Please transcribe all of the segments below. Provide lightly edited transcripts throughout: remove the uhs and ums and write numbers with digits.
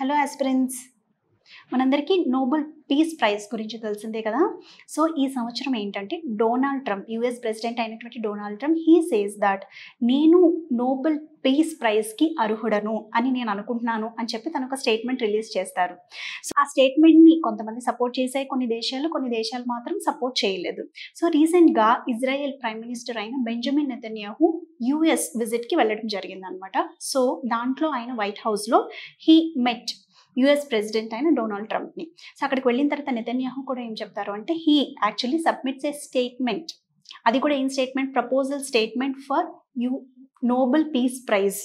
Hello aspirants, మనందరికీ Nobel peace prize గురించి తెలిసిందే కదా. సో ఈ సంవత్సరం ఏంటంటే డొనాల్డ్ ట్రంప్, యుఎస్ ప్రెసిడెంట్ అయినటువంటి Donald Trump, he says that నేను నోబెల్ పీస్ ప్రైజ్కి అర్హుడను అని నేను అనుకుంటున్నాను అని చెప్పి తను ఒక స్టేట్మెంట్ రిలీజ్ చేస్తారు. సో ఆ స్టేట్మెంట్ని కొంతమంది సపోర్ట్ చేశాయి, కొన్ని దేశాలు మాత్రం సపోర్ట్ చేయలేదు. సో రీసెంట్గా ఇజ్రాయెల్ ప్రైమ్ మినిస్టర్ అయిన బెంజమిన్ నెతన్యాహు యుఎస్ విజిట్కి వెళ్ళడం జరిగిందనమాట. సో దాంట్లో ఆయన వైట్ హౌస్లో హీ మెట్ యుఎస్ ప్రెసిడెంట్ అయిన డొనాల్డ్ ట్రంప్ని. సో అక్కడికి వెళ్ళిన తర్వాత నెతన్యాహు కూడా ఏం చెప్తారు అంటే he actually submits A statement. అది కూడా ఏం statement? Proposal statement for Nobel peace prize.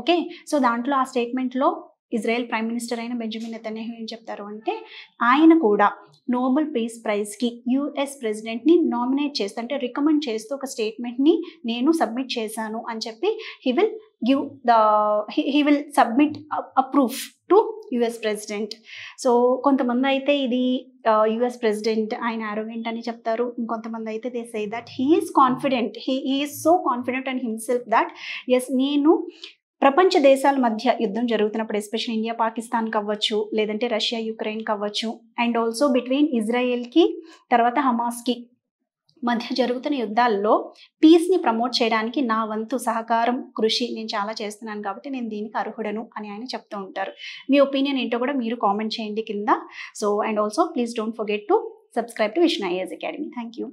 Okay, so దాంట్లో ఆ స్టేట్మెంట్లో ఇజ్రాయెల్ ప్రైమ్ మినిస్టర్ అయిన బెంజమిన్ నెతన్యాహు ఏం చెప్తారు అంటే ఆయన కూడా నోబెల్ పీస్ ప్రైజ్కి యుఎస్ ప్రెసిడెంట్ని నామినేట్ చేస్తూ, అంటే రికమెండ్ చేస్తూ ఒక స్టేట్మెంట్ని నేను సబ్మిట్ చేశాను అని చెప్పి he will submit a proof to US president. So కొంతమంది అయితే ఇది యుఎస్ ప్రెసిడెంట్ ఆయన అరోగెంట్ అని చెప్తారు. ఇంకొంతమంది అయితే they say that he is confident, he is so confident and himself that yes నేను ప్రపంచ దేశాల మధ్య యుద్ధం జరుగుతున్నప్పుడు, ఎస్పెషల్లీ ఇండియా పాకిస్తాన్ కావచ్చు, లేదంటే రష్యా యుక్రెయిన్ కావచ్చు, అండ్ ఆల్సో బిట్వీన్ ఇజ్రాయెల్కి తర్వాత హమాస్కి మధ్య జరుగుతున్న యుద్ధాల్లో పీస్ని ప్రమోట్ చేయడానికి నా వంతు సహకారం, కృషి నేను చాలా చేస్తున్నాను కాబట్టి నేను దీనికి అర్హుడను అని ఆయన చెప్తూ ఉంటారు. మీ ఒపీనియన్ ఏంటో కూడా మీరు కామెంట్ చేయండి కింద. So and also please don't forget to subscribe to Vishnu IAS academy. Thank you.